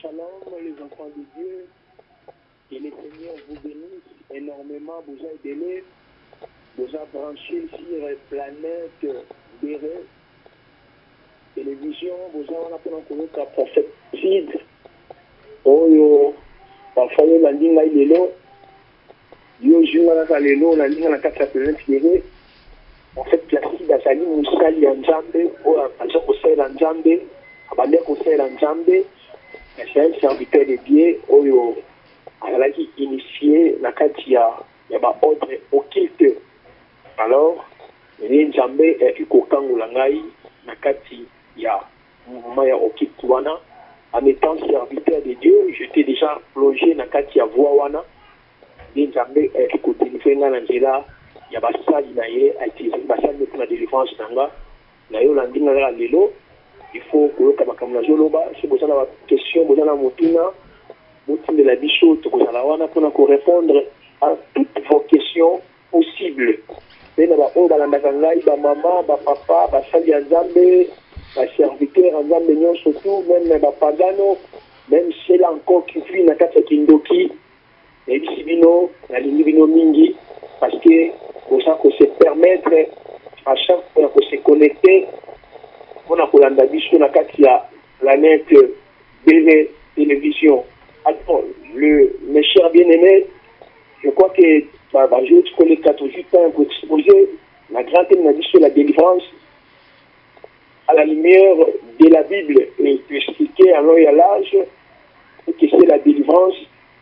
Shalom, les enfants de Dieu, que le Seigneur vous bénisse énormément, vous a aidé, vous a branché sur Planète Béré, télévision, vous a appelé encore prophète Sid, Oyo, parfois le lundi, là, il est là, yo, je vais là, lundi, on a 4 Planète Béré, en fait, la Sid a sali, Moussali, Nzambe, ou à Conseil Nzambe, à Bandé Conseil Nzambe. C'est un serviteur de Dieu qui a initié la Katia, il y a ordre occulte. Alors, il y a un Nzambe qui Langai, la Katia, il y a un occulte wana. En étant serviteur de Dieu, j'étais déjà plongé dans la Katia Voawana. Il y a un Nzambe qui continue dans l'Angela, il y a un Bassal qui a la délivrance d'Anga. Il y a un Lelo. Il faut que vous ayez des questions, vous avez de la bichotte, vous allez répondre à toutes vos questions possibles. Vous avez maman, papa, serviteur, surtout, même pagano, même si là encore qui vit dans la Kindoki, et ici, la ligne mingi, parce que vous savez se permettre à chaque fois de se connecter. On a Kolanda Bichou na Katia, Planète BV Télévision. Attends, mes chers bien-aimés, je crois que je connais 48 ans pour exposer la grande thème de la délivrance à la lumière de la Bible et expliquer à l'heure et à l'âge que c'est la délivrance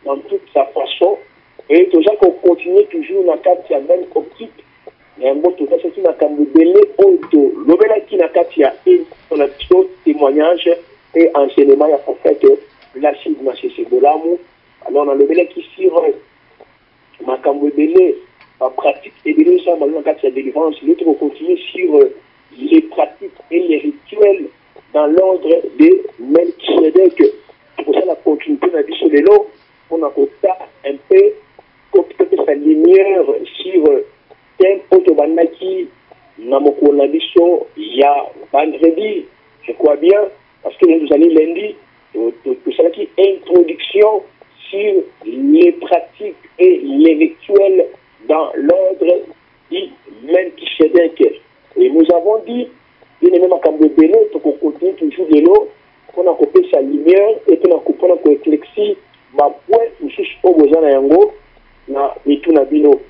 dans toute sa façon. Et tout ça qu'on continue toujours dans Katia, même optique. Il y a un bon total qui n'a qu'à me donner auto. L'obéla qui n'a qu'à tirer et son témoignage et enseignement, il y a en fait la cible dans ce bolamu. Alors, on a l'obéla qui sire ma camouébélé, ma pratique et de ça, maintenant, quand il y a délivrance, l'autre va continuer sur les pratiques et les rituels dans l'ordre de Melchizedek. C'est pour ça la continuité de la vie sur les lots, on a un peu, peut-être sa lumière sur Autobanaki, Namoko Nabiso, il y a vendredi, je crois bien, parce que nous allons lundi, tout ça qui est introduction sur les pratiques et les rituels dans l'ordre du Melchizedek. Et nous avons dit, il y a même un Bélo, qu'on continue toujours de l'eau, qu'on a coupé sa lumière et qu'on a coupé notre éclexie, ma pointe, nous sommes au Bozana Yango, na Mituna Bino.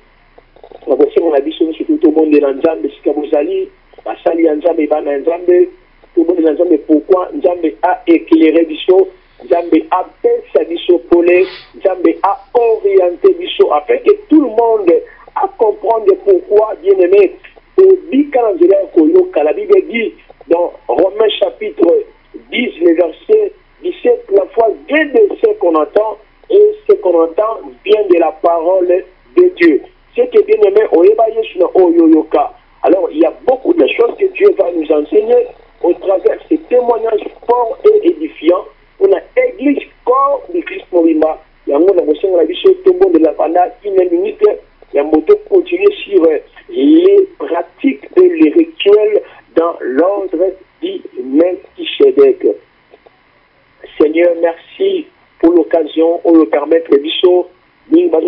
On a dit que tout le monde est dans Nzambe, si vous allez, Basali Nzambe, Bana Nzambe, tout le monde est dans Nzambe. Pourquoi Nzambe a éclairé Bisso, Nzambe a pensé Bisso Polé, Nzambe a orienté Bisso, afin que tout le monde a comprendre pourquoi, bien aimé, au Bikanangela Koyo, la Bible dit dans Romains chapitre 10, le verset 17, la foi vient de ce qu'on entend, et ce qu'on entend vient de la parole de Dieu. Ce qui est bien aimé, alors il y a beaucoup de choses que Dieu va nous enseigner au travers de ces témoignages forts et édifiants. On a église corps de Christ Morima. Il y a un émotion la vie sur tout le monde de la pendant une minute. Il y a un moto continuer sur les pratiques et les rituels dans l'ordre du Melchizedek. Seigneur, merci pour l'occasion où nous permettre de Bisso. Il y a des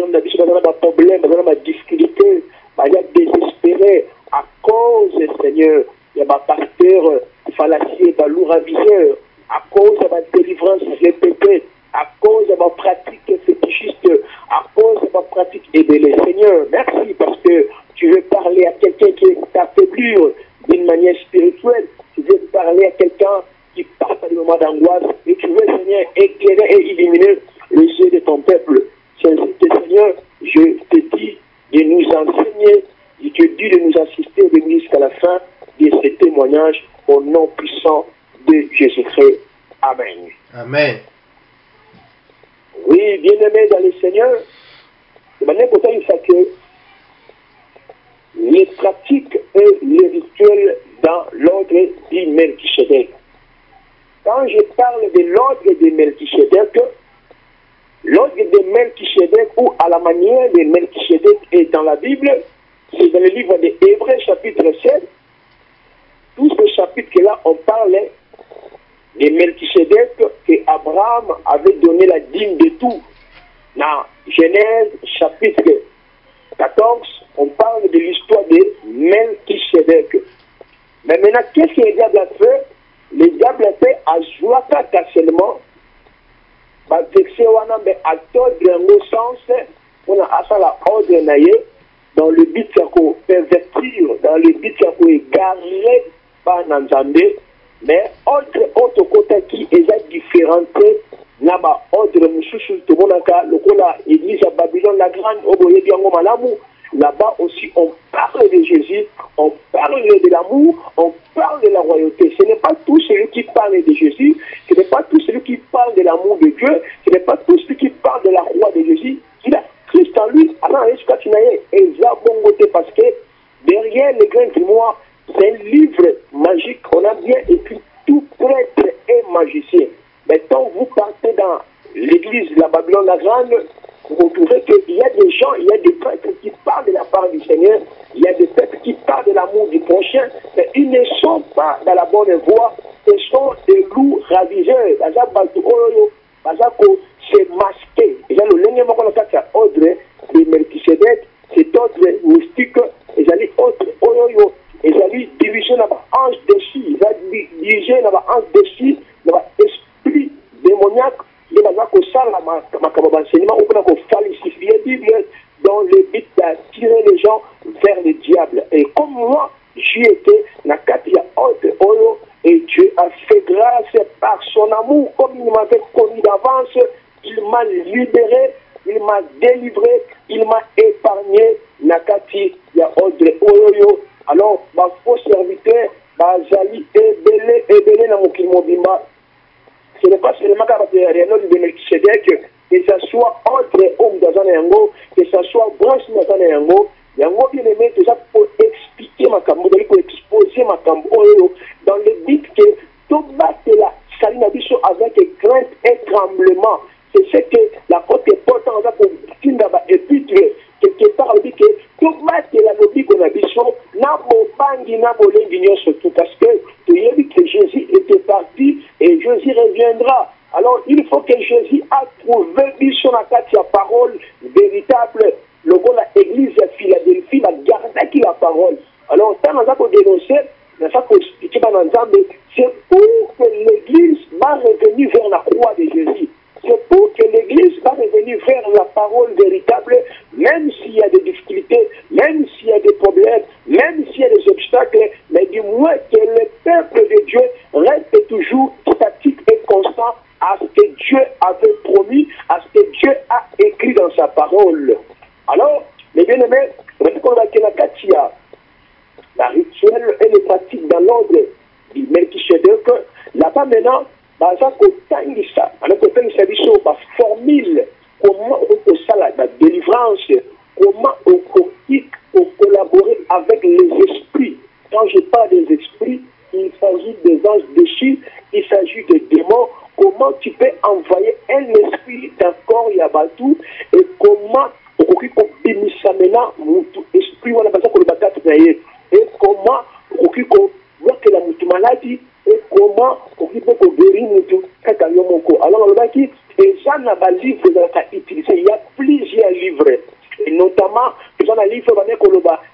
problèmes, des difficultés, il y a désespéré à cause, Seigneur, il y a des pasteurs fallacieux, des lourds à cause de la délivrance répétée, à cause de la pratique fétichiste, à cause de la pratique ébélée. Seigneur, merci parce que tu veux parler à quelqu'un qui est affaibli d'une manière spirituelle, tu veux parler à quelqu'un qui passe par des moments d'angoisse et tu veux, Seigneur, éclairer et illuminer les yeux de ton peuple. Seigneur, je te dis de nous enseigner, je te dis de nous assister jusqu'à la fin de ce témoignage au nom puissant de Jésus-Christ. Amen. Amen. Oui. Oui, bien-aimés dans le Seigneur, de manière pourtant, il faut que les pratiques et les rituels dans l'ordre du Melchisedec. Quand je parle de l'ordre de Melchisedec, l'ordre de Melchisedec ou à la manière de Melchisedec est dans la Bible, c'est dans le livre des Hébreux chapitre 7. Tout ce chapitre-là, on parle de Melchisedec que Abraham avait donné la dîme de tout. Dans Genèse chapitre 14, on parle de l'histoire de Melchisedec. Mais maintenant, qu'est-ce que le diable a fait? Le diable a fait à jouer seulement, vexé mais à tordre un sens, on a à la ordre dans le but de pervertir, dans le but de égarer par Nanzambé, mais autre côté qui est différent, là-bas, ordre Moussoussou, tout le monde a l'église à Babylone, la grande, là-bas aussi, on parle de Jésus, on parle de l'amour, on parle de la royauté. Ce n'est pas tout celui qui parle de Jésus, ce n'est pas tout celui qui parle de l'amour de Dieu, ce n'est pas tout celui qui parle de la roi de Jésus. Il a Christ en lui, parce que derrière les grains grimoires, c'est un livre magique. On a bien écrit tout prêtre et magicien. Mais quand vous partez dans l'église de la Babylone la Grande, vous retrouvez qu'il y a des gens, il y a des prêtres qui parlent de la part du Seigneur, il y a des prêtres qui parlent de l'amour du prochain, mais ils ne sont pas dans la bonne voie, ce sont des loups ravisseurs. C'est masqué. Et là, le dernier moment qu'on a ordre de Melchisedec, cet ordre mystique, ils allaient ordre, ils allaient diriger dans l'ange dessus, ils allaient diriger dans l'ange dessus, dans l'esprit démoniaque, il va falloir que ça, l'enseignement, on peut falsifier la Bible dans le but d'attirer les gens vers le diable. Et comme moi, j'y étais, et Dieu a fait grâce par son amour, comme il m'avait connu d'avance, il m'a libéré, il m'a délivré, il m'a épargné, Nakati, il y a ordre, alors, ma faux serviteur, Zali, Ebele, Namukimobima, ce n'est pas seulement car il y a rien de Melchisedec, que ce soit entre hommes dans un yango, que ce soit branche dans un yango, yango bien aimé, tout ça pour expliquer ma cambo, pour exposer ma cambo, dans le but que tout batte la saline avec crainte et tremblement. C'est ce que la côte est portant pour Tindaba épître, quelque part, on dit que tout batte la lobby qu'on a dit, n'a pas de surtout parce que tu as dit que Jésus était parti et Jésus reviendra. Alors il faut que Jésus a trouvé son sa parole véritable. Le gars la église à Philadelphie va garder qui la parole. Alors ça nous a pour dénoncer, nous a pour expliquer c'est pour que l'église va revenir vers la croix de Jésus. C'est pour que l'église va revenir vers la parole véritable, même s'il y a des difficultés, même s'il y a des problèmes, même s'il y a des obstacles, mais du moins que le peuple de Dieu reste toujours statique et constant à ce que Dieu avait promis, à ce que Dieu a écrit dans sa parole. Alors, mes bien-aimés, la rituel et les pratiques dans l'ordre du Melchisedec, là-bas maintenant, formule, comment on peut ça la délivrance, comment on peut collaborer avec les esprits. Quand je parle des esprits, il s'agit des anges déchus, il s'agit des démons. Comment tu peux envoyer un esprit d'un corps Yabatou et comment on peut maintenant esprit on a besoin de le battre et comment on peut voir que la maladie et comment on peut guérir alors on va dire et ça n'a pas livre utilisé. Il y a plusieurs livres et notamment dans un livre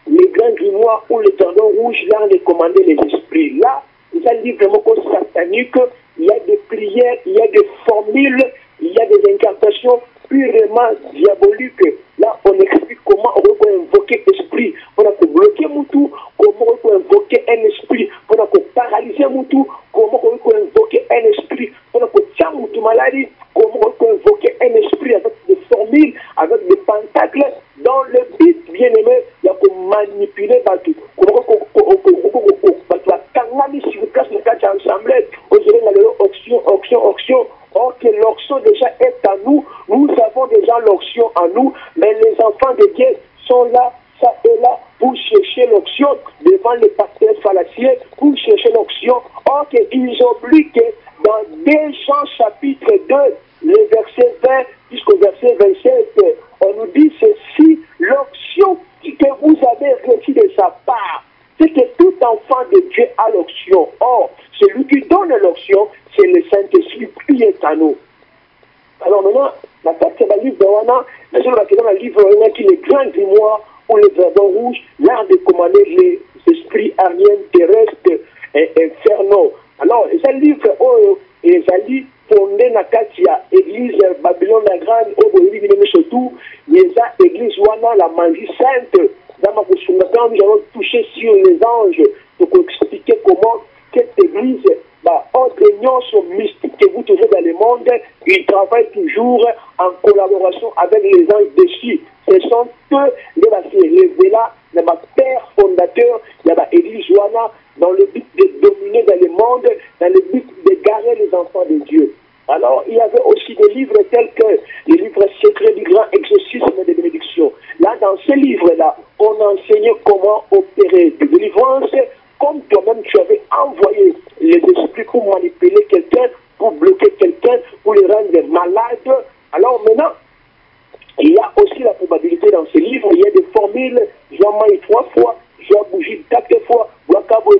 les grands grimoires ou le tendon rouge là on commandé les esprits là il y a un livre vraiment satanique, il y a des prières, il y a des formules, il y a des incantations purement diaboliques. Là, on explique comment on peut invoquer l'esprit, on a bloquer Moutou, comment on peut invoquer un esprit, on a paralyser Moutou, comment on peut invoquer un esprit, on a tirer Moutou maladie, comment on peut invoquer un esprit avec des formules, avec des pentacles, dans le but bien aimé, il y a pour manipuler Batou. Comment on peut ensemble, auction. Ok, que l'onction déjà est à nous, nous avons déjà l'onction en nous, mais les enfants de Dieu sont là, ça et là, pour chercher l'onction devant les pasteurs fallacieux, pour chercher l'onction. Or, ils oublient que dans 2 Jean chapitre 2, le verset 20 jusqu'au verset 27, on nous dit ceci, l'onction que vous avez reçue de sa part, c'est que tout enfant de Dieu a l'onction. Or, celui qui donne l'onction, c'est le Saint-Esprit qui est à nous. Alors maintenant, la tête c'est le livre de Wana, mais je vais dans le livre de Wana qui est le grand grimoire ou le dragon rouge, l'art de commander les esprits ariens terrestres et infernaux. Alors, c'est un livre où ils ont fondé dans l'église Babylone la Grande, où ils ont surtout l'église Wana, la magie sainte. Nous allons toucher sur les anges pour expliquer comment cette église, autre union mystique que vous trouvez dans le monde, ils travaillent toujours en collaboration avec les anges dessus. Ce sont eux qui révélent les pères fondateurs de l'église Wana dans le but de dominer dans le monde, dans le but de garer les enfants de Dieu. Alors, il y avait aussi des livres tels que les livres secrets du grand exorcisme de bénédiction. Là, dans ces livres-là, on enseignait comment opérer de délivrance, comme toi-même tu avais envoyé les esprits pour manipuler quelqu'un, pour bloquer quelqu'un, pour le rendre malade. Alors maintenant, il y a aussi la probabilité dans ces livres, il y a des formules, j'ai maillé 3 fois, j'ai bougé 4 fois, wakabo.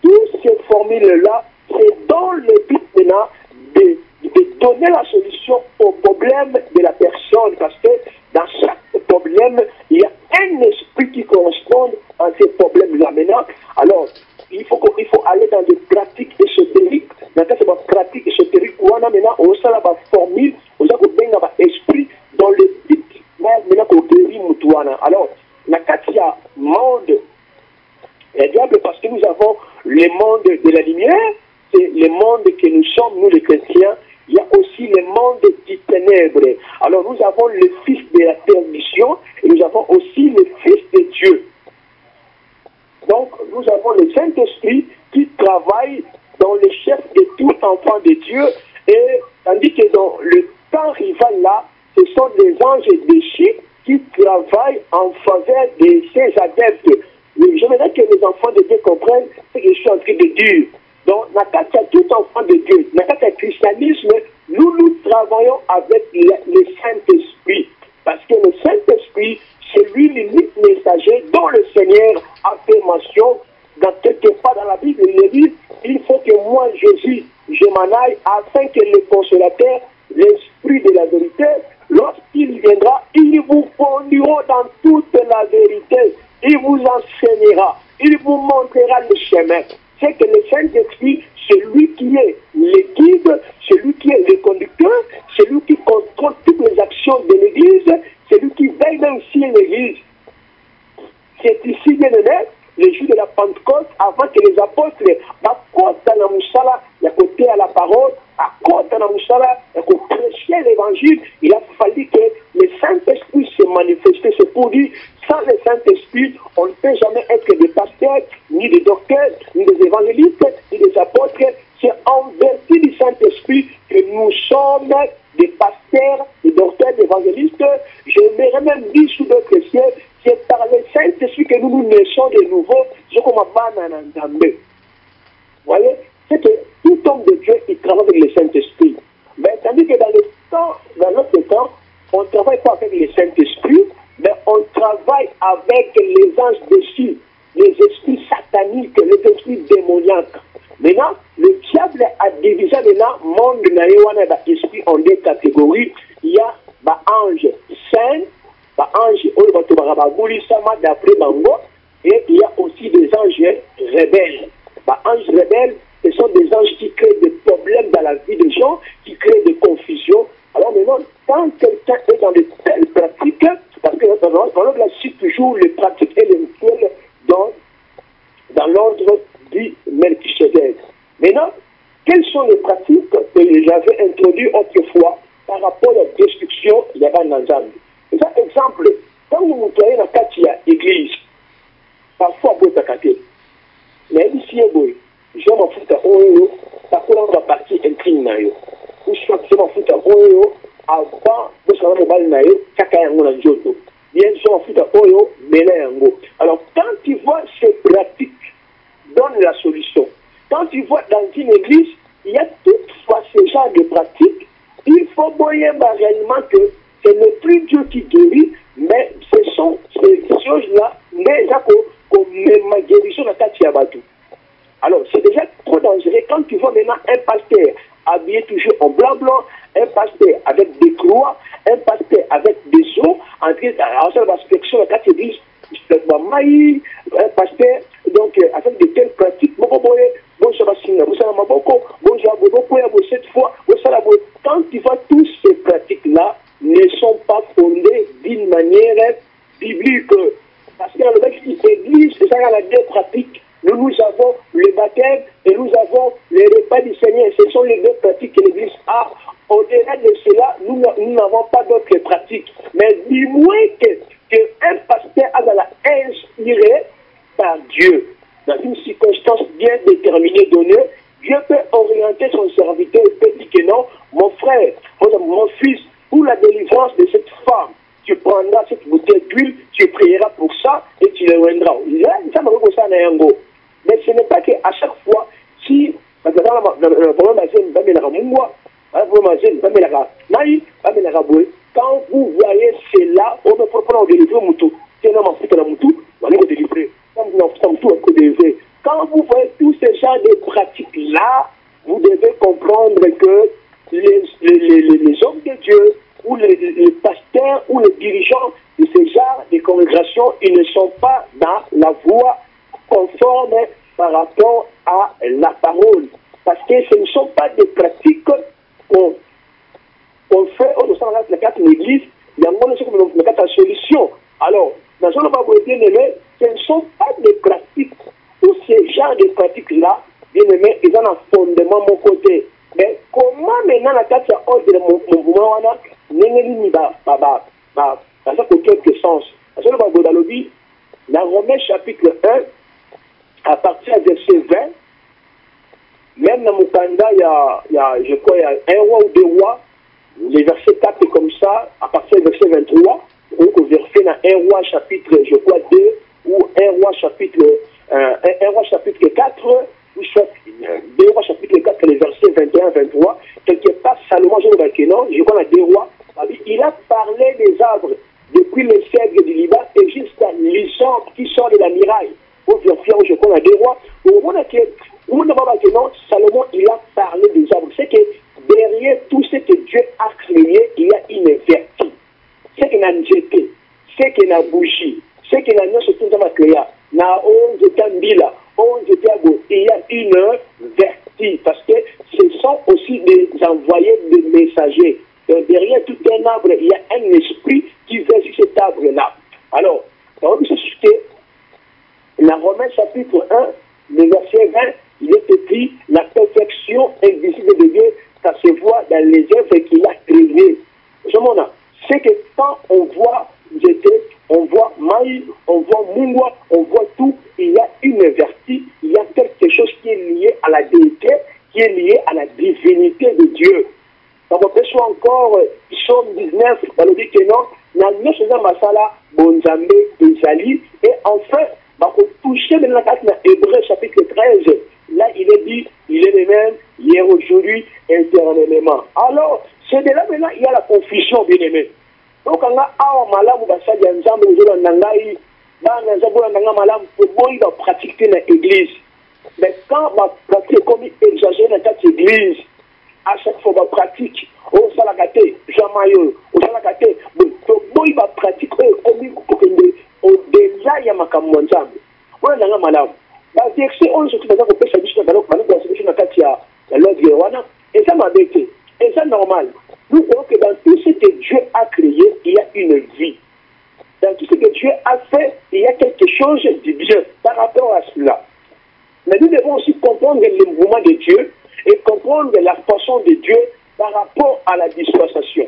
Toutes ces formules-là, c'est dans le but maintenant de donner la solution au problème de la personne, parce que dans chaque problème, il y a un esprit qui correspond à ces problèmes-là. Maintenant, alors, il faut aller dans des pratiques ésotériques. Maintenant, c'est ma pratique ésotérique. On a maintenant, on a la formule, on a un esprit dans le but, maintenant, qu'on guérit Moutouana. Alors, la Katia monde est diable parce que nous avons le monde de la lumière, c'est le monde que nous sommes, nous les chrétiens. Il y a aussi le monde des ténèbres. Alors nous avons le fils de la perdition et nous avons aussi le fils de Dieu. Donc nous avons le Saint-Esprit qui travaille dans le chef de tout enfant de Dieu, et tandis que dans le temps rival là, ce sont des anges déchus qui travaillent en faveur de ces adeptes. Mais je voudrais que les enfants de Dieu comprennent ce que je suis en train de dire. Donc, dans tout enfant de Dieu, dans le christianisme, nous travaillons avec le Saint-Esprit. Parce que le Saint-Esprit, c'est lui l'unique messager dont le Seigneur a fait mention dans quelque part dans la Bible. Il dit, il faut que moi, Jésus, je m'en aille afin que le consolateur, l'Esprit de la vérité, lorsqu'il viendra, il vous conduira dans toute la vérité. Il vous enseignera. Il vous montrera le chemin. C'est que le Saint-Esprit, c'est lui qui est le guide, c'est lui qui est le conducteur, c'est lui qui contrôle toutes les actions de l'Église, c'est lui qui veille même si l'Église. C'est ici, bien aimé, le jour de la Pentecôte, avant que les apôtres, à côté dans la moussala, à côté à la parole, à côté dans la moussala, à côté prêcher l'évangile, il a fallu que le Saint-Esprit se manifeste. C'est pour dire, sans le Saint-Esprit, on ne peut jamais être des pasteurs, ni des docteurs, ni des évangélistes, ni des apôtres. C'est en vertu du Saint-Esprit que nous sommes des pasteurs, des docteurs, des évangélistes. Je m'aimerais même dire sous d'autres cieux, c'est par le Saint-Esprit que nous naissons de nouveau, ce qu'on m'a Vous voyez, c'est que tout homme de Dieu, il travaille avec le Saint-Esprit. Mais tandis que dans notre temps, on ne travaille pas avec le Saint-Esprit, mais on travaille avec les anges déchus, les esprits sataniques, les esprits démoniaques. Maintenant, le diable a divisé maintenant le monde de l'esprit en 2 catégories. Il y a ange saint, ange d'après Bango, et il y a aussi des anges rebelles. Anges rebelles, ce sont des anges qui créent des problèmes dans la vie des gens, qui créent des confusions. Alors maintenant, quand quelqu'un est dans de telles pratiques, parce que dans la suite toujours les pratiques et les rituels dans l'ordre du Melchisedec. Maintenant, quelles sont les pratiques que j'avais introduites autrefois par rapport à la destruction de la Banazam? Par exemple, quand vous vous voyez dans l'église, parfois vous êtes à côté. Mais ici, je m'en fous, ça coule dans la partie intime. ou soit c'est mon foot oyo avant de savoir le bal naïe kaka yango na njoto bien sûr mon foot oyo mena yango. Alors quand tu vois ces pratiques donne la solution. Quand tu vois dans une église il y a toutefois ce genre de pratiques, il faut moyen réellement que ce n'est plus Dieu qui guérit, mais ce sont ces choses-là, mais comme ma guérison à Tatiabatu. Alors, c'est déjà trop dangereux quand tu vois maintenant un pasteur habillé toujours en blanc, un pasteur avec des croix, un pasteur avec des os, en train de l'inspection à Tatiabatu, un pasteur donc avec de telles pratiques, cette fois, quand tu vois toutes ces pratiques-là ne sont pas fondées d'une manière biblique. Parce que dans l'église, c'est ça, la deux pratiques. Nous avons le baptême et nous avons les repas du Seigneur. Ce sont les deux pratiques que l'église a. Au-delà de cela, nous n'avons pas d'autres pratiques. Mais du moins qu'un pasteur a la inspiré par Dieu, dans une circonstance bien déterminée, donnée, Dieu peut orienter son serviteur et peut dire que non, mon frère, mon fils, pour la délivrance de cette femme, tu prendras cette bouteille d'huile, tu prieras pour ça et tu le rendras. Mais ce n'est pas qu'à chaque fois, si, quand vous voyez cela, on peut prendre délivrer Moutou. Quand vous voyez tous ces genres de pratiques-là, vous devez comprendre que les hommes de Dieu, ou les pasteurs, ou les dirigeants de ces genres de congrégations, ils ne sont pas dans la voie conforme par rapport à la parole. Parce que ce ne sont pas des pratiques qu'on fait au sein de la carte de l'église, il y a une solution. Alors, dans ce moment bien aimé, ce ne sont pas des pratiques. Tous ces genres de pratiques-là, bien aimé, ils ont un fondement de mon côté. Mais comment maintenant la carte de mon mouvement, dans quelque sens. Parce que dans Romains chapitre 1, à partir du verset 20, même dans Mukanda, je crois, il y a un roi ou deux rois, les versets 4 est comme ça, à partir du verset 23, donc au verset dans un roi chapitre, je crois, 2, ou un roi chapitre 4, ou soit 2 rois chapitre 4, les versets 21-23, quelque part, Salomon, je crois, dans 2 rois, il a parlé des arbres depuis le cèdre du Liban et jusqu'à l'hysope qui sort de la muraille. Au verset, je crois, dans 2 rois, au moment que Salomon, il a parlé des arbres. C'est que derrière tout ce que Dieu a créé, il y a une vertu. C'est qu'il y a une jeté, c'est qu'il y a une bougie, c'est qu'il y a une chose dans ma créa. Il y a une vertu parce que ce sont aussi des envoyés de messagers. Derrière tout un arbre, il y a un esprit qui vient sur cet arbre-là. Alors, dans Romains chapitre 1, le verset 20, il est écrit la perfection invisible de Dieu, ça se voit dans les œuvres qu'il a créées. C'est que quand on voit Jété, on voit Maï, on voit Mungwa, on voit tout, il y a une vertu, il y a quelque chose qui est lié à la déité, qui est lié à la divinité de Dieu. Donc on peut soit encore Psaume 19, dans le dit que non, n'a pas masala bonzambe ezali, et enfin, on peut toucher dans la carte Hébreu chapitre 13, là il est dit, il est le même, hier, aujourd'hui, éternellement. Alors, c'est de là maintenant, il y a la confusion, bien aimé. Donc, on a un malam ou basal yanzambe ou nangai, dans zabula nanga malam pour moi il va pratiquer dans l'église. Mais quand on va pratiquer comme exagéré dans cette église, à chaque fois on va pratiquer, on salakate, jamayo, on salakate, bon, il va pratiquer comme au-delà il y a ma kamonzambe. On a nanga malam. Bah, verset 11, je te dis qu'on peut s'habiller dans l'autre, dans l'autre, et ça m'a bêté. Et c'est normal. Nous voyons que dans tout ce que Dieu a créé, il y a une vie. Dans tout ce que Dieu a fait, il y a quelque chose de bien par rapport à cela. Mais nous devons aussi comprendre le mouvement de Dieu et comprendre la façon de Dieu par rapport à la dispensation.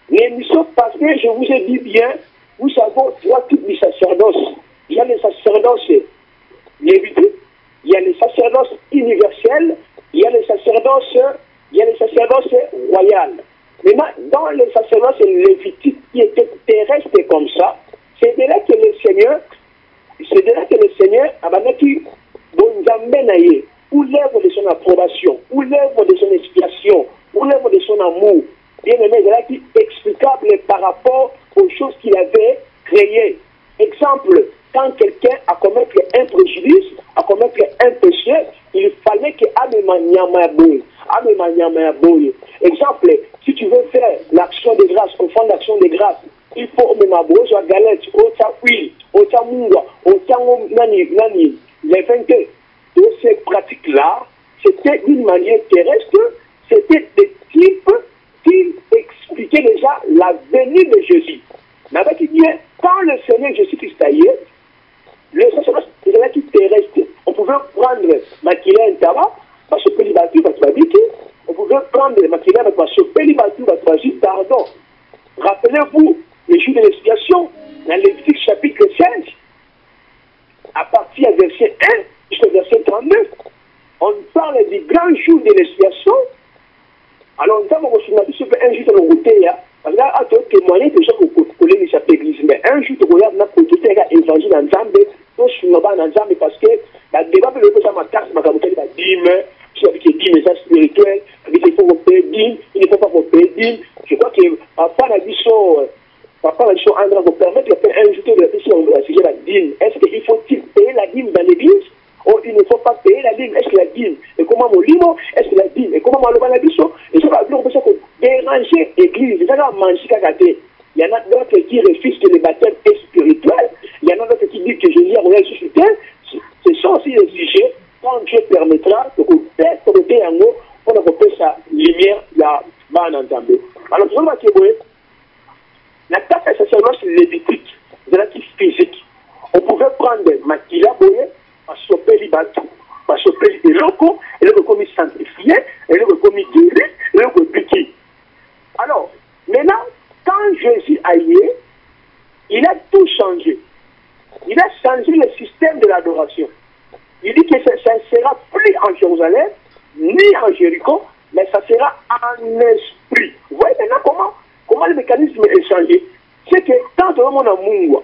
L'émission passée, je vous ai dit bien, nous savons trois types de sacerdoce. Il y a les sacerdoces lévitiques, il y a les sacerdoces universels, il y a les sacerdoces il y a le sacerdoce royal. Maintenant, dans le sacerdoce lévitique qui était terrestre comme ça, c'est de là que le Seigneur, Abanaki, Bonzambenaye, ou l'œuvre de son approbation, ou l'œuvre de son expiation, ou l'œuvre de son amour, bien aimé, c'est là qui est explicable par rapport aux choses qu'il avait créées. Exemple, quand quelqu'un a commettre un préjudice, a commettre un péché, il fallait que exemple, si tu veux faire l'action de grâce, offrande d'action de grâce, il faut même abroger la galette, huile, munga, les 22. Toutes ces pratiques-là, c'était d'une manière terrestre, c'était des types qui expliquaient déjà la venue de Jésus. Mais avec dit, quand le Seigneur Jésus-Christ a eu, le sacerdoce était là qui terrestre. On pouvait prendre maquiller un tabac, parce que Pélibatu va te on pouvait prendre maquiller parce que Pélibatu va te pardon. Rappelez-vous les jours de l'expiation, dans Lévitique chapitre 16, à partir du verset 1 jusqu'au verset 39, on parle du grand jour de l'expiation. Alors, nous avons reçu un jour de l'Europe, parce que là, à toi, témoigner que j'ai collé les églises, mais un jour de regarde, on a côté l'évangile en Zambie, on se met en Zambie parce que la débat de l'Europe, ça m'a cassé, ma caboté, la dîme, je sais que dîme, ça spirituel, il faut qu'on paye dîme, il ne faut pas qu'on paye dîme. Je crois que papa a dit ça, André, vous permettre de faire un jour de la sujet la dîme. Est-ce qu'il faut-il payer la dîme dans l'église? Ou il ne faut pas payer la dîme? Est-ce que la dîme? Et comment mon limo? Est-ce que la dîme? Et comment mon la biso? Et ça va déranger l'église. Ça va manger kakaté. Il y en a d'autres qui refusent que le baptême est spirituel. Il y en a d'autres qui disent que Jésus a royal suscité. Ce sont aussi des sujets quand Dieu permettra de couper côté en haut pour ne couper sa lumière là bas en entendant. Alors, nous allons voir la tâche sacerdoce lévitique, de la type physique. On pouvait prendre Makila Boye, choper les bateaux, choper les locaux, et le commis sanctifié, et le commis guéri, et le commis piqué. Alors, maintenant, quand Jésus a eu, il a tout changé. Il a changé le système de l'adoration. Il dit que ça ne sera plus en Jérusalem, ni en Jéricho, mais ça sera en esprit. Vous voyez maintenant comment le mécanisme est changé? C'est que quand tout le monde a Mungwa,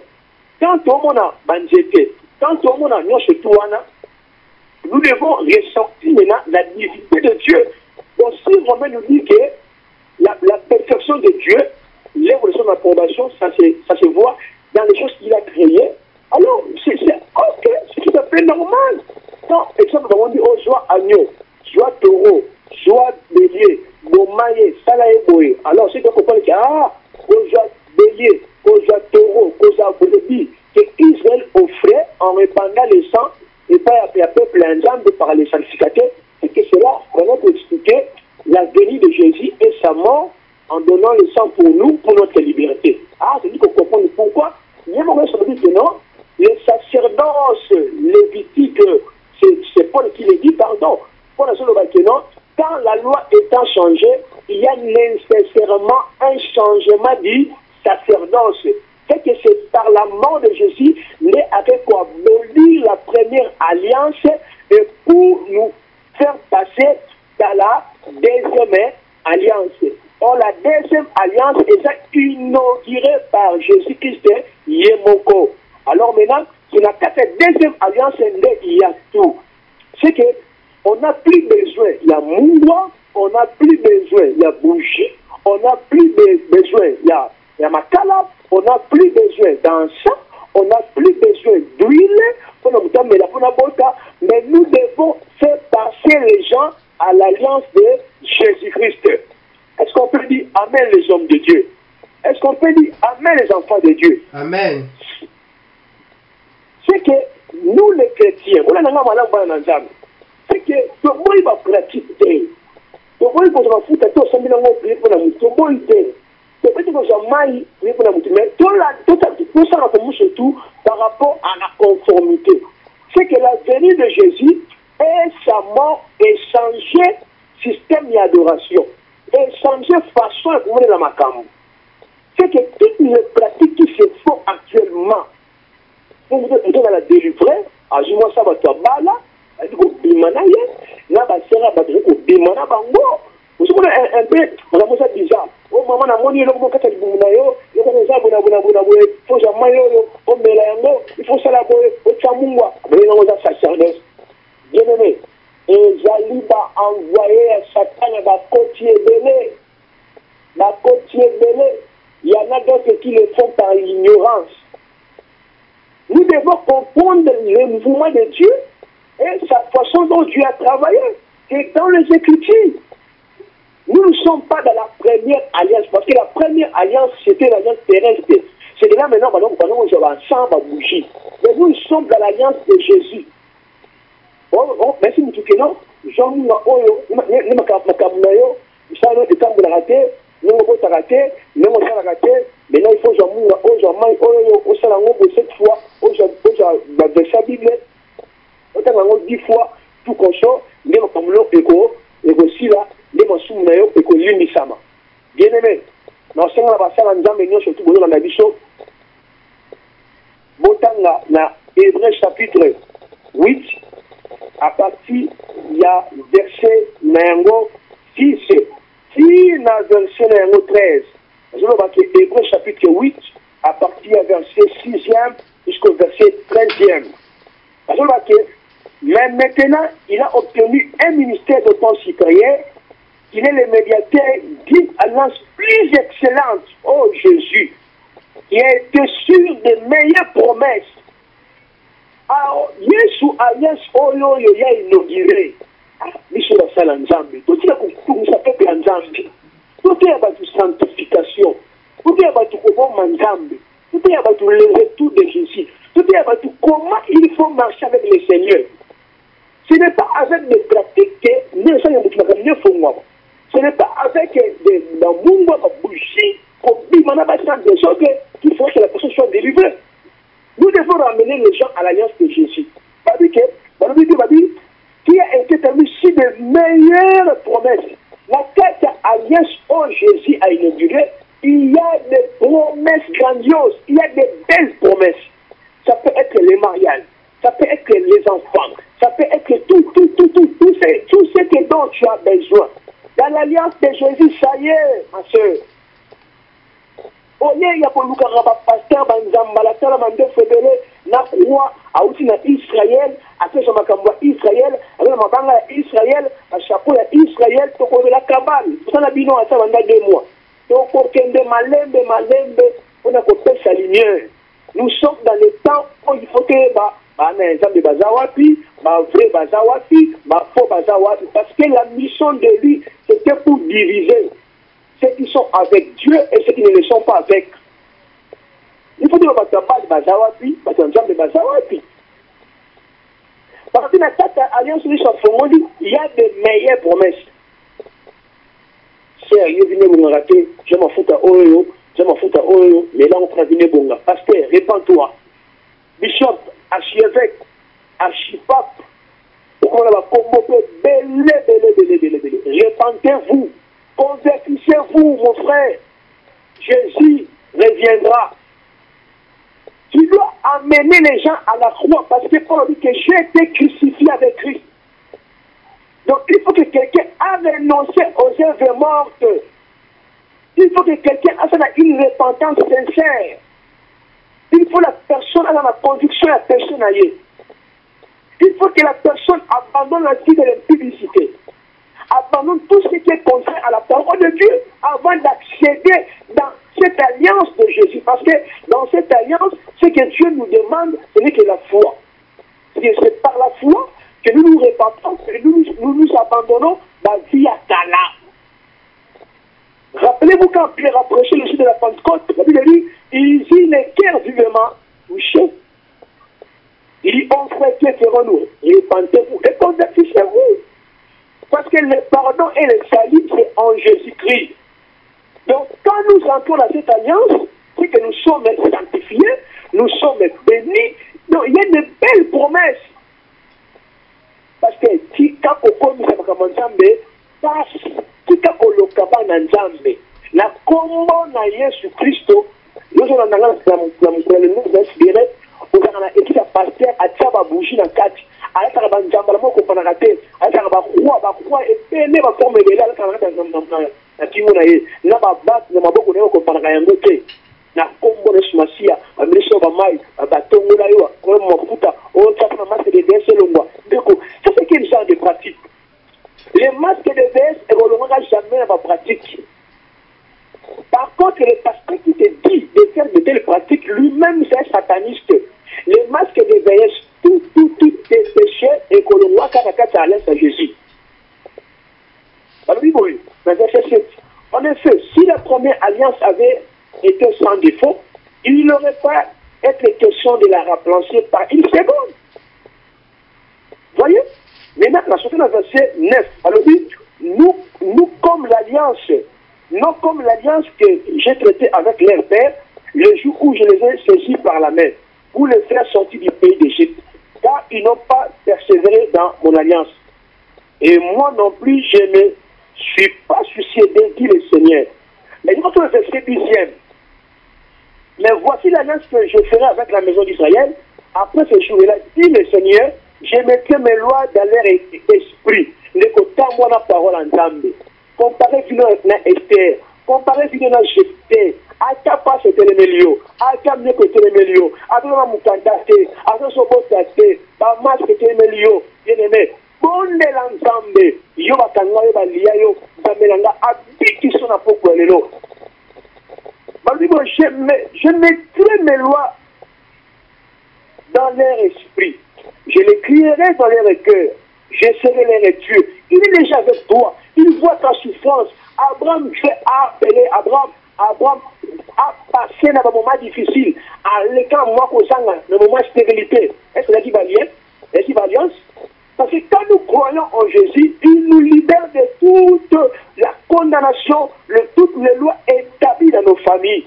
quand tout le monde a Banjete, quand tout le monde a Nyoshetouana, nous devons ressortir maintenant la divinité de Dieu. Donc si Romain nous dit que la perfection de Dieu, l'œuvre de son approbation, ça se voit dans les choses qu'il a créées, alors c'est ok, c'est tout à fait normal. Quand, exemple, on dit, oh, joie agneau, joie taureau, joie bélier, bomaye, salaye boye. Alors c'est qu'on comprend que, oh, joie bélier, oh, joie taureau, oh, joie bélier, que Israël offrait en répandant le sang et pas à peuple ensemble par les sacrificateurs, et que cela vraiment pour expliquer la venue de Jésus et sa mort en donnant le sang pour nous, pour notre liberté. C'est dit qu'on comprend pourquoi. Mais on se dit que non, les sacerdoces lévitiques, c'est Paul qui le dit, pardon, pour la seule que non, quand la loi étant changée, il y a nécessairement un changement du sacerdoce. C'est que c'est par la mort de Jésus, mais avec quoi abolir la première alliance et pour nous faire passer dans la deuxième alliance. Or, la deuxième alliance est inaugurée par Jésus-Christ, Yemoko. Alors maintenant, sur la deuxième alliance, il y a tout. C'est que on n'a plus besoin, il y a Mungwa, on n'a plus besoin, il y a bougie, on n'a plus besoin, il y a Makala, on n'a plus besoin d'encens, on n'a plus besoin d'huile, mais nous devons faire passer les gens à l'alliance de Jésus-Christ. Est-ce qu'on peut dire Amen les hommes de Dieu? Est-ce qu'on peut dire Amen les enfants de Dieu? Amen. C'est que nous les chrétiens, on a un c'est que le monde va pratiquer. Le monde va foutre tout ça, mais on va prier pour la mouton. Mais tout ça surtout par rapport à la conformité. C'est que la venue de Jésus est sa mort et changer système d'adoration. Et changer façon de voir la macam. C'est que toutes les pratiques qui se font actuellement, on va la délivrer, moi ça va te bala, on Vous savez, un peu, vraiment ça bizarre. Oh, maman, a moni, il faut que tu il faut ça la sacerdoce. Bien aimé, et Zaliba envoyé à Satan la côtier belé. La côtier belé. Il y en a d'autres qui le font par ignorance. Nous devons comprendre le mouvement de Dieu et sa façon dont Dieu a travaillé. Et dans les Écritures, nous ne sommes pas dans la première alliance, parce que la première alliance, c'était l'alliance terrestre. C'est de là maintenant, on va ensemble à bouger. Mais nous sommes dans l'alliance de Jésus. Oh, merci, Moutoukeno. Jean-Mouna Oyo, Nimakamunayo, Moussano de Kamboularaté, Nimokotaraté, Nimosaraté, maintenant il faut Jean-Mouna Oyo, Jean-Maï Oyo, Osalango, cette fois, dans sa Bible, Osalango 10 fois, tout consort, Nimakamuno, Eko, Sila, Nimosumunayo, Eko Lumisama. Bien aimé, dans ce moment-là, ça va nous amener surtout dans la Bible. Botanga, na Hébreu chapitre 8, à partir, il y a verset numéro 6. Si dans verset numéro 13, je vais voir que Hébreu chapitre 8, à partir du verset 6e jusqu'au verset 13e. Je vais voir que, mais maintenant, il a obtenu un ministère d'autant supérieur, il est le médiateur d'une alliance plus excellente, oh Jésus, qui a été sûr de meilleures promesses. Alors, Yesu alliance oyo yo ya inauguré. Biso la sala nzambe. Tout ça pour ça peut nzambe. Tout est about sanctification. Tout est about comment nzambe. Tout est about le retour de Jésus. Tout est about comment il faut marcher avec le Seigneur. Ce n'est pas avec des pratiques que nous sommes. Ce n'est pas avec des monde bougie comme qu'il faut que la personne soit délivrée. Nous devons ramener les gens à l'alliance de Jésus. Qui a été établi sur de meilleures promesses. La quête alliance où Jésus a inauguré, il y a des promesses grandioses, il y a des belles promesses. Ça peut être les mariages, ça peut être les enfants, ça peut être tout ce dont tu as besoin. Dans l'alliance de Jésus, ça y est, ma soeur. Il y a pour nous pasteur Banzamba, la mande fédérée, na croix, à outil na Israël, à ce que Israël, avec ma banga Israël, à chapeau Israël, pour qu'on la cabane. Pour ça, on a dit non à ça pendant 2 mois. Donc, pour qu'on ait malembe, on a coupé sa lumière. Nous sommes dans le temps où il faut que, un exemple de Bazawapi, vrai Bazawapi, faux Bazawapi, parce que la mission de lui, c'était pour diviser. Ceux qui sont avec Dieu et ceux qui ne le sont pas avec. Il faut dire que de Bazawapi, de Bazawapi. Parce que dans cette alliance, il y a de meilleures promesses. Sérieux, venez vous rater, je m'en fous à Oyo, mais là on prend venir bonga. Pasteur, répands-toi. Bishop, archevêque, archipape, pourquoi on va convoquer, belé. Répentez-vous. Convertissez-vous, mon frère. Jésus reviendra. Tu dois amener les gens à la croix parce que Paul dit que j'ai été crucifié avec Christ. Donc il faut que quelqu'un a renoncé aux œuvres mortes. Il faut que quelqu'un ait une repentance sincère. Il faut que la personne ait la conviction à la personne aille. Il faut que la personne abandonne la vie de l'impudicité. Abandonne tout ce qui est contraire à la parole de Dieu avant d'accéder dans cette alliance de Jésus. Parce que dans cette alliance, ce que Dieu nous demande, ce n'est que la foi. C'est par la foi que nous nous répandons, que nous abandonnons la vie à Tala. Rappelez-vous quand Pierre a prêché le jour de la Pentecôte, la Bible dit, il dit les cœurs vivement touchés. Il dit, on frère, que ferons-nous? Répentez-vous et convertissez-vous. Parce que le pardon et le salut, c'est en Jésus-Christ. Donc, quand nous entrons dans cette alliance, c'est que nous sommes sanctifiés, nous sommes bénis. Donc, il y a de belles promesses. Parce que, si quand on commence à Nzambe, tika kolokaba na Nzambe, na kombo na Yesu Kristo, nous sommes dans la on a écrit à pasteur à Tchaba Bougie dans 4. À la Nzamba, la mort qu'on a raté, à la croix et pene ba forme de la kana na kingo na ye na ba bat na maboko na ko para yango te na kombo na sumasia ba ministre ba mai ba tongo na yo ko mafuta o tapa na masque de VS longwa ndeko ça c'est quel genre de pratique les masques de VS et on n'aura jamais ma pratique. Par contre, le pasteur qui te dit de faire de telles pratiques, lui-même c'est un sataniste. Les masques de VS, tout est péché et qu'on le voit quand à l'est à Jésus. Alors, oui, verset 7. En effet, si la première alliance avait été sans défaut, il n'aurait pas été question de la remplacer par une seconde. Voyez? Maintenant, la sortie dans le verset 9. Alors, oui, nous comme l'alliance, non comme l'alliance que j'ai traitée avec leur père, le jour où je les ai saisis par la main, pour les faire sortir du pays d'Égypte, car ils n'ont pas persévéré dans mon alliance. Et moi non plus, je ne suis pas suicidé, dit le Seigneur. Mais nous le verset 10e. Mais voici l'alliance que je ferai avec la maison d'Israël. Après ce jour-là, dit le Seigneur, je mettrai mes lois dans leur esprit. Ne comptez moi la parole en Zambie. Comparez vino na Esther. Comparez vino na Jephthé. Aka pas c'était le milieu. Aka mieux que le milieu. Aka ma mukantate. Aka sobotate. Ba mas que le milieu. Bien aimé. Bonne l'ensemble. Yo bakanga yo balia yo. Bamelanga abiki sona poko lelo. Je mettrai mes lois dans leur esprit. Je les crierai dans leur cœur. Je serai leur Dieu. Il est déjà avec toi. Il voit ta souffrance. Abraham fait appeler Abraham a passé dans un moment difficile. À l'écran, moi, dans moment de stérilité. Est-ce que l'alliance? Parce que quand nous croyons en Jésus, il nous libère de toute la condamnation, toutes les lois établies dans nos familles.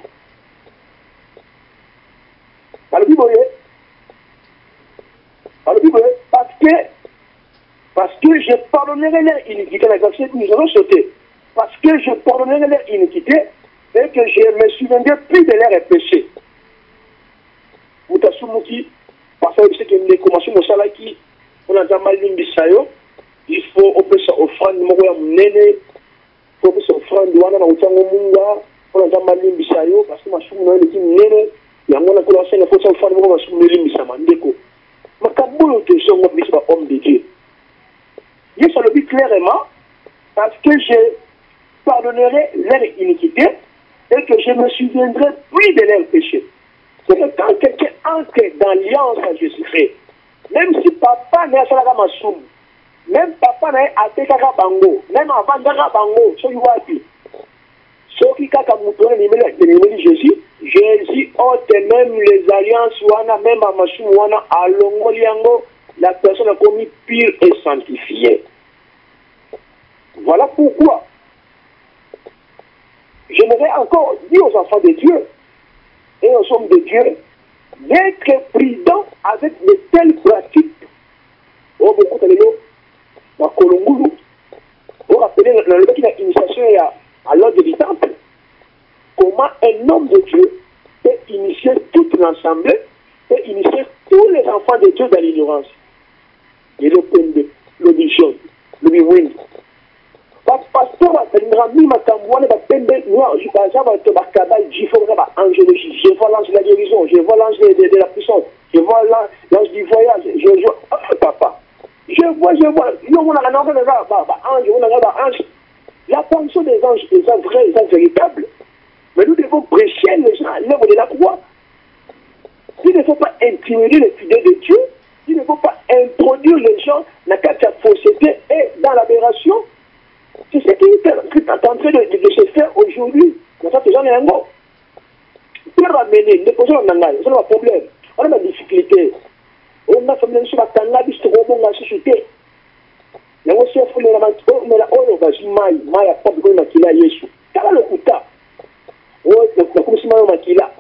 Parce que je pardonnerai leur iniquité, la verset que nous avons sauté. Parce que je pardonnerai leur iniquité et que je me souviendrai plus de leurs péchés. Mutasumuki, parce que c'est une commencé mon salaki, on a déjà mal l'imbisayo, il faut opérer sa offrande, il faut opérer sa offrande, on a déjà mal l'imbisayo, parce que ma soumou est une nene, il y a mon accord, il faut sa offrande, ma soumou l'imbisaman, déco. Ma kaboulou te son, moi, je suis homme de Dieu. Dieu se le dit clairement, parce que je pardonnerai leur iniquité et que je me souviendrai plus de leurs péchés. C'est que quand quelqu'un entre dans l'alliance à Jésus-Christ, même si papa n'est pas à Massoum, même papa n'est pas à Bango, même avant d'Ara Bango, ce qui va dire, ceux qui ont Jésus, Jésus ôte même les alliances, même à Massoum, à Longoliango, la personne a commis pure et sanctifiée. Voilà pourquoi j'aimerais encore dire aux enfants de Dieu et aux hommes de Dieu d'être prudents avec de telles pratiques. Oh, beaucoup de gens, dans Kolongoulou, vous rappelez dans le initiation à l'ordre du temple, comment un homme de Dieu peut initier toute l'assemblée, peut initier tous les enfants de Dieu dans l'ignorance. Et le Pende, le Bichon, le Biwin. Pasteur, Rami Makamouane, Pende, moi, je pense que Bakabal, je vois l'angelologie, je vois l'ange de la guérison, je vois l'ange de la puissance, je vois l'ange du voyage, je vois, papa. Je vois, on a un ange, la pensée des anges est vraie, est véritable. Mais nous devons prêcher les gens à l'œuvre de la croix. Il ne faut pas intimider les fidèles de Dieu. Il ne faut pas introduire les gens dans la fausseté et dans l'aberration. C'est ce qui est en train de se faire aujourd'hui. Dans cette gens un mot. Pour ramener, ne posons pas c'est un problème. On a des difficultés. On a fait une chose à Tangabis, on a suscité. Il y a aussi un fou, mais la oil va jimaï, maïa, pas de makila, yesu. Car le kuta. Oh, la commission makila.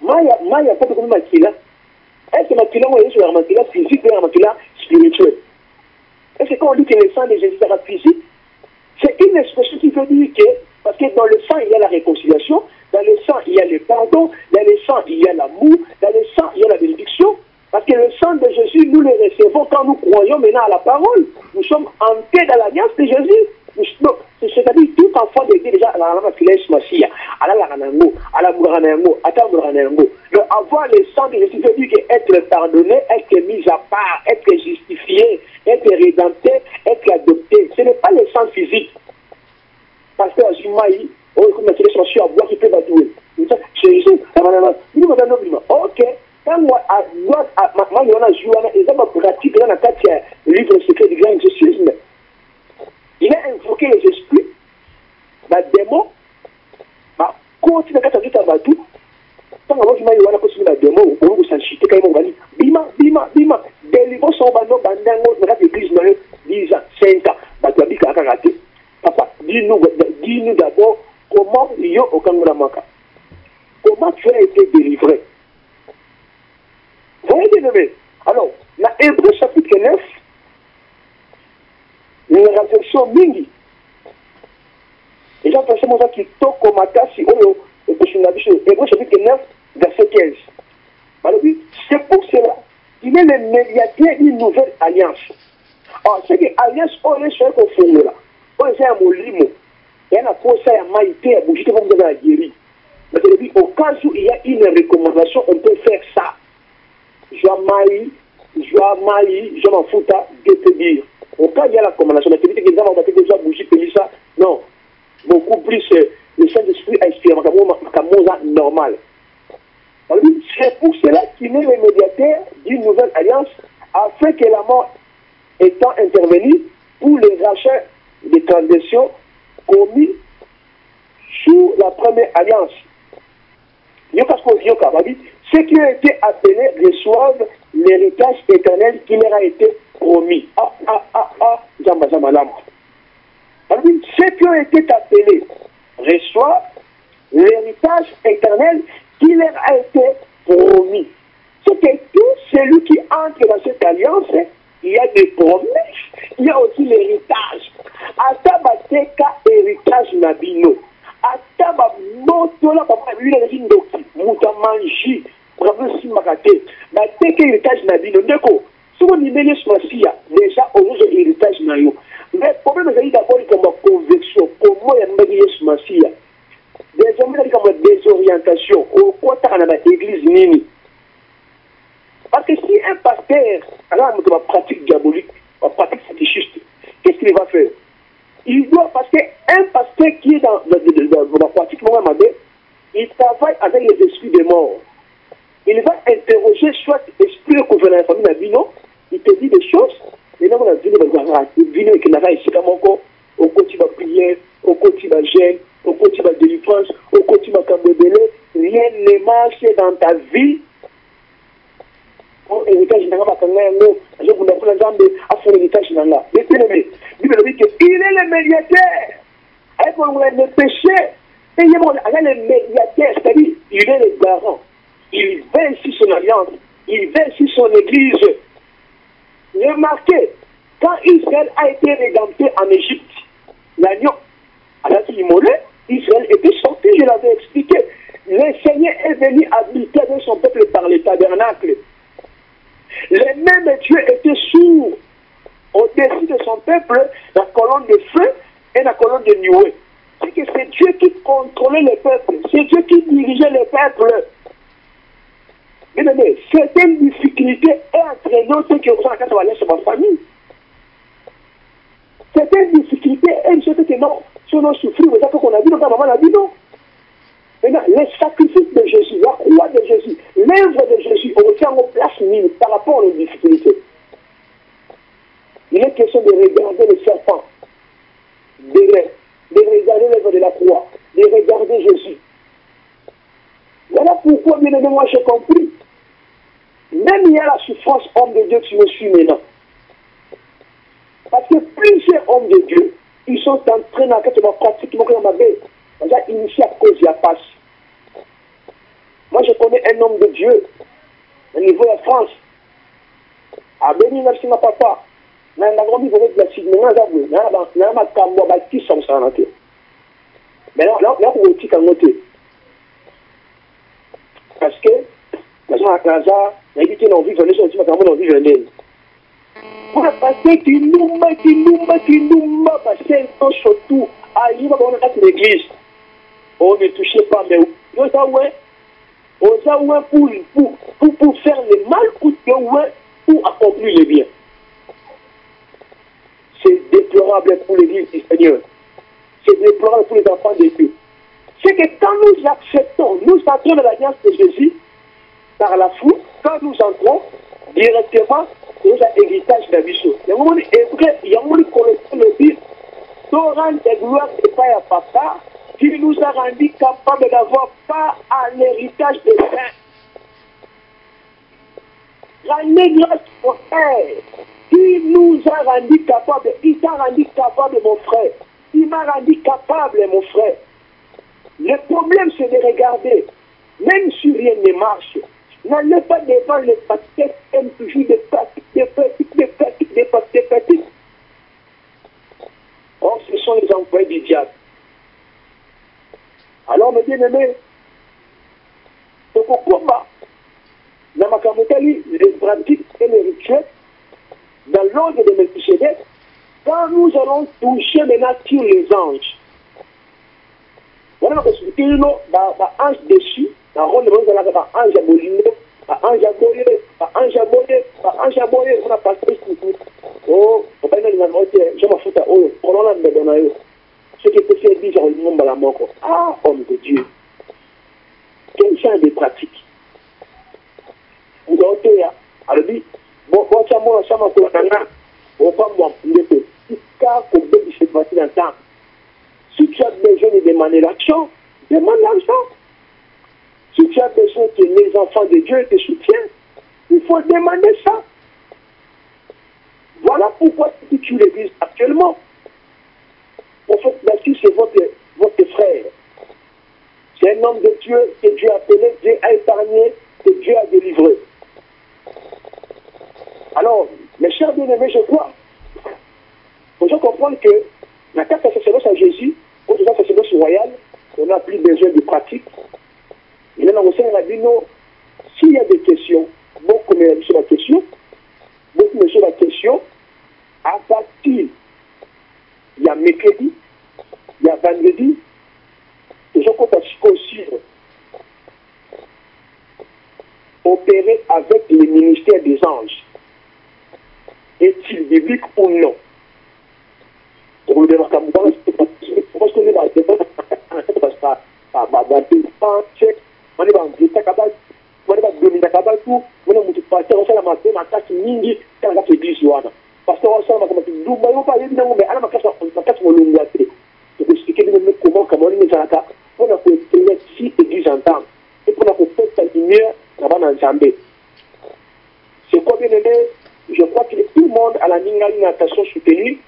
Maïa, pas de makila. Est-ce que makila, on est sur la makila physique ou la makila spirituelle? Est-ce que quand on dit que le sang de Jésus sera physique, c'est une expression qui veut dire que, parce que dans le sang, il y a la réconciliation, dans le sang, il y a le pardon, dans le sang, il y a l'amour, dans le sang, il y a la bénédiction. Parce que le sang de Jésus, nous le recevons quand nous croyons maintenant à la parole. nous sommes entrés dans l'alliance de Jésus. C'est-à-dire tout enfant de Dieu déjà à la filèche Massia, à la Ranango, à la Mouranango, à la Mouranango. Donc avoir le sang de Jésus veut dire être pardonné, être mis à part, être justifié, être rédempté, être adopté. Ce n'est pas le sang physique. Parce que Azumaï, comme la filèche Massia à boire qui peut batouer. C'est Jésus. Ok. Quand moi, il y en a joué, ils ont pratique dans le livre secret du grand exorcisme. Il a invoqué les esprits, les démons, continue à faire tout. Tant que vous avez possible la démon, vous s'en chitez quand vous allez bima, délivrons son bandon, bandango, dans l'église, 10 ans, 5 ans, papa, dis-nous d'abord comment il y a au Kanguramaka. Comment tu as été délivré? Vous voyez, bien aimé. Alors, dans Hébreu chapitre 9, une réflexion mingi. Et j'ai pensé moi qui toque au matin si on est Hébreu chapitre 9, verset 15. Alors, c'est pour cela qu'il est le médiateur d'une nouvelle alliance. Alors, c'est que l'alliance, on est sur le fond là. On est à Molimo. Et on a posé à Maïté, à Bougité, comme vous avez guéri. Mais au cas où il y a une recommandation, on peut faire ça. Je m'en fous de te dire. Au cas où il y a la recommandation, mais tu dis que les gens vont déjà bouger, payer ça. Non. Beaucoup plus, le Saint-Esprit a inspiré ma normal. C'est pour cela qu'il est le médiateur d'une nouvelle alliance, afin que la mort étant intervenue pour les rachats des transgressions commis sous la première alliance. Ceux qui ont été appelés reçoivent l'héritage éternel qui leur a été promis. Ceux qui ont été appelés reçoivent l'héritage éternel qui leur a été promis. C'est que tout celui qui entre dans cette alliance, il y a des promesses, il y a aussi l'héritage. Atabateka héritage nabino. Ataba motola papa lui la zindoki muta manji bravo simakate bateke héritage nabino ndeko souvent nimele smasia déjà au héritage nayo mais problème c'est d'abord comme conviction comment il y a mbagi smasia désormais comme désorientation au côté dans l'église nini parce que si un pasteur alors on va pratique diabolique on pratique fétichiste qu'est-ce qu'il va faire? Il doit, parce qu'un pasteur qui est dans la pratique Mohamed, il travaille avec les esprits des morts. Il va interroger soit esprit de la famille Nabino, il te dit des choses, et là on a vu le vino et qu'il n'a pas ici comme encore, au côté de la prière, au côté de la gêne, au côté de la délivrance, au côté de la cambodélé, rien ne marche dans ta vie. Héritage n'a pas je vous donne l'exemple à son héritage n'a pas. Mais il est le médiateur. Avec le péché, il est le médiateur, c'est-à-dire il est le garant. Il veille sur son alliance, il veille sur son église. Remarquez, quand Israël a été rédempté en Égypte, l'agneau, à la immolé, Israël était sorti, je l'avais expliqué. Le Seigneur est venu habiter avec son peuple par le tabernacle. Les mêmes Dieu étaient sourds au-dessus de son peuple, la colonne de feu et la colonne de nuée. C'est que c'est Dieu qui contrôlait le peuple, c'est Dieu qui dirigeait le peuple. Mais certaines difficultés entraînent ceux qui ont aller sur ma famille. Certaines difficultés entraînent que non, si on a souffert, vous savez qu'on a dit, notre maman a dit non. Maintenant, le sacrifice de Jésus, la croix de Jésus, l'œuvre de Jésus, on retient en place mine par rapport aux difficultés. Il est question de regarder le serpent, de regarder l'œuvre de la croix, de regarder Jésus. Voilà pourquoi, bien aimé, moi j'ai compris. Même il y a la souffrance, homme de Dieu, tu me suis maintenant. Parce que plusieurs hommes de Dieu, ils sont en train de pratiquement comme ma belle. On a initié à cause de la passe. Moi, je connais un homme de Dieu au niveau de la France. À Béni, merci ma papa. Mais on a grand niveau de la Sud. Mais on a un cambo bâti sans ça. Mais là, on est petit à noter. Parce que, la gens à Kaza, il a dit qu'il a envie de venir sur le petit cambo, il a envie de venir. On a passé qui nous passé surtout à l'église. On ne touchait pas, mais pour faire le mal ou pour accomplir le bien. C'est déplorable pour l'église du Seigneur. C'est déplorable pour les enfants de Dieu. C'est que quand nous acceptons, nous entrons dans l'alliance de Jésus, par la foi, quand nous entrons directement, nous avons héritage d'Abisso. Il y a un moment où il collecte le but, Torrent de gloire et pas à papa, qui nous a rendu capables d'avoir pas un héritage de saint. Rendez grâce au frère, qui nous a rendu capables, il t'a rendu capable, mon frère. Il m'a rendu capable, mon frère. Le problème, c'est de regarder, même si rien ne marche, n'allez pas devant les pasteurs qui aiment toujours des pratiques. Or, ce sont les employés du diable. Alors, mes bien-aimés, c'est pourquoi, dans ma camétali, les pratiques et les rituels, dans l'ordre de Melchisedec, quand nous allons toucher maintenant sur les anges, voilà ce que nous avons ange dessus, dans le rôle de l'ange à Bolino, ange à Boye, on a passé tout. Oh, on va dire, je m'en fous, oh, on a donné. Ce qui peut faire dire au monde à la mort. Ah, homme de Dieu. Quel genre de pratique? Vous avez alors dit, bon, quand ça m'a ça m'a fait un an, on va moi, il est car qu'on peut se passer dans le temps. Si tu as besoin de demander l'action, demande l'argent. Si tu as besoin que les enfants de Dieu te soutiennent, il faut demander ça. Voilà pourquoi tu l'église actuellement. En fait, là-dessus, c'est votre frère. C'est un homme de Dieu que Dieu a appelé, Dieu a épargné, que Dieu a délivré. Alors, mes chers bien-aimés, je crois, il faut comprendre que la carte de sacerdoce à Jésus, au devant de sacerdoce royal, on n'a plus besoin de pratique. Il y a aussi un rabino, s'il y a des questions, beaucoup me sur la question, à partir, il y a mercredi, il y a vendredi, et je crois aussi opérer avec le ministère des anges. Est-il biblique ou non? Pour le démarquement, parce que nous avons des c'est quoi bien aimé? Je crois que tout le monde a la ligne d'alimentation soutenue.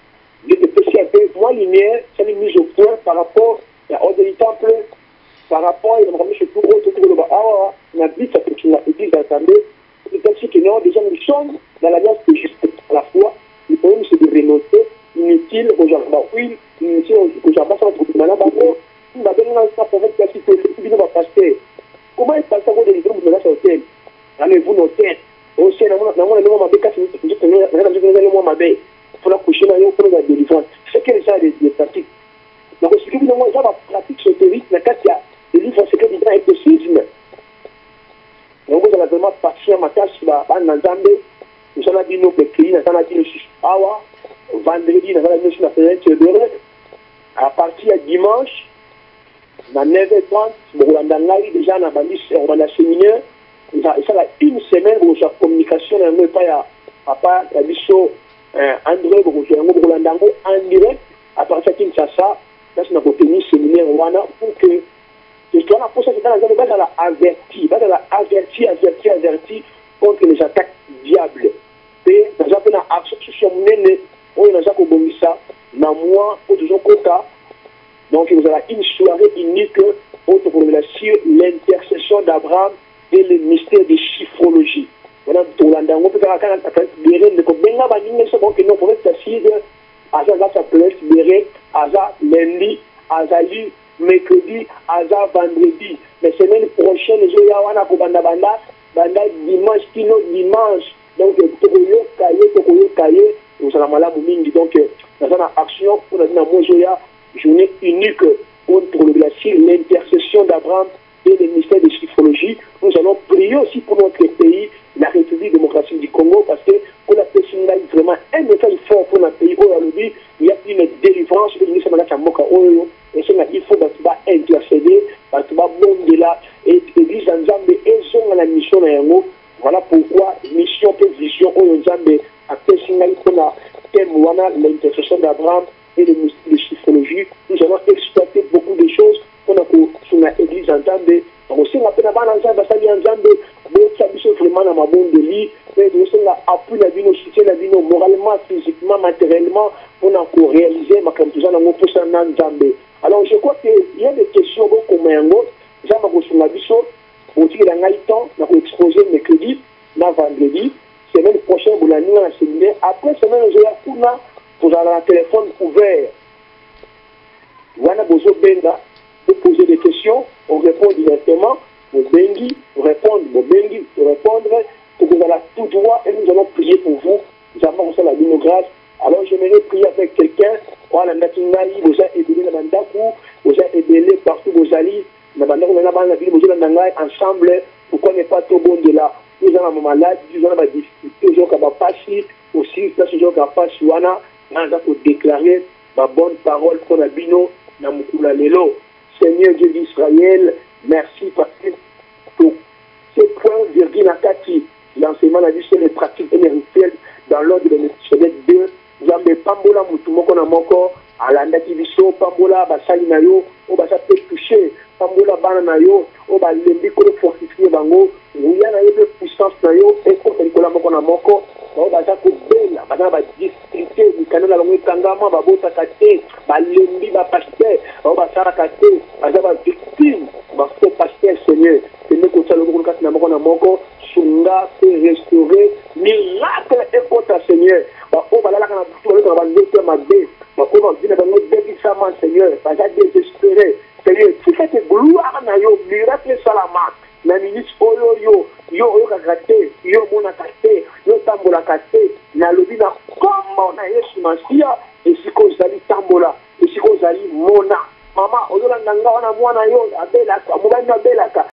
De PCAP, moi, lumière, c'est une mise au point par rapport à l'ordre du temple, par rapport à l'ordre tout le on a dit ça que tu l'as dit d'assemblée. C'est ainsi que nous, déjà, nous sommes dans l'alliance de justice à la fois. Le problème, c'est de rénoter, inutile, aux gens, inutile, aux gens, comment est-ce que vous délivrez vous dans hôtel? Vous nos têtes. Au ciel, pour la coucher dans le pour la délivrance. C'est quel genre de pratique? Donc, ce que vous avez la pratique sotérique, la carte, il y a des livres secrets du exorcisme. Donc, vous avez vraiment parti à ma tâche, en Nzambe, nous allons dire nos péquilles, nous allons dire nos awa, vendredi, nous allons dire nos fenêtres, à partir de dimanche, dans 9h30, nous allons déjà dans la séminaire, il y a une semaine où j'ai communication, nous n'avons pas à Bisso. André Rolandango en direct à partir de Kinshasa, là c'est notre tenue séminaire Rwanda pour que l'histoire pour ça c'est dans la averti contre les attaques diables. Et nous avons une action sur mener où nous avons bombé ça dans moi pour toujours quota. Donc nous avons une soirée unique autre pour sur l'intercession d'Abraham et le mystère de chiffrologie. Voilà, Rolandango peut faire lundi, azali, mercredi, aza vendredi. Mais semaine prochaine, je vais banda dimanche, kino dimanche, Donc tokoyo kaye nous allons malamu mingi. Donc dans une action pour la mozoya journée unique contre le glacier, l'intercession d'Abraham et le ministère de chiffrologie. Nous allons prier aussi pour notre pays, la République démocratique du Congo, parce que pour la personne là vraiment un message fort pour notre pays. Aujourd'hui, il y a une délivrance et il faut intercéder, monde là et l'église Nzambe et son la mission na yango. Voilà pourquoi mission et vision au Nzambe à personne pour la thème l'intercession d'Abraham et le ministère de chiffrologie. Nous allons exploiter beaucoup de choses pour l'église Nzambe. Aussi, on appelle la Nzambe, ça vient Nzambe, vraiment dans ma bonne de lit, et aussi on a appuyé la vie, soutien la vie, moralement, physiquement, matériellement, pour réaliser ma campagne dans mon poste en Nzambe. Alors, je crois qu'il y a des questions comme Yango, j'aimerais que la vision, pour dire que dans le temps, on a exposé mercredi, vendredi, semaine prochaine, vous l'avez enseigné. Après, semaine, vous avez un téléphone ouvert. Vous avez besoin de poser des questions, on répond directement, vous bengi, vous répondre, pour que vous allez tout droit et nous allons prier pour vous. Nous avons reçu la ligne grâce. Alors, j'aimerais prier avec quelqu'un. Voilà, vous avez aidé la Mandakou, vous avez aidé partout, vous allez, ensemble, pourquoi n'est pas tout bon de là? Nous avons malade, nous avons des difficultés, nous avons passé aussi, nous avons passé, nous avons déclaré ma bonne parole pour la bino, Namukula Lelo. Seigneur Dieu d'Israël, merci parce que pour ce point, virgule à Kati, l'enseignement a dit sur les pratiques énergétiques dans l'ordre de l'épisode 2, nous avons Pambola Moutoumoko Namoko, à la Nativiso, Pambola Basali Nayo, on va s'appeler toucher, Pambola Bananayo, on va l'aimer pour fortifier Bango, où il y a une puissance Nayo, et contre Nicolas Moko Namoko, on va s'appeler Bella, on va discuter du canal à l'ongé Kangama, Babota Kate, Balembi, Bapaste, on va s'arrêter, on va victime, on va faire pasteur Seigneur, Seigneur, comme ça, le groupe de Namoko Namoko, Sunga, fait restaurer, miracle et contre Seigneur, on va là, on va l'autre Mabé, on va dire dans notre déguisement, Seigneur, on va désespérer, Seigneur, tu fais tes gloires, miracle salama, la ministre Oyo, yo kakate, yo mona kate, yo tambola kate, na lobi na kombo na Yesu Masia, esiko zali tambola, esiko zali mona. Mama, oyo la nanga wana mwana yo, abelaka, mubani abelaka.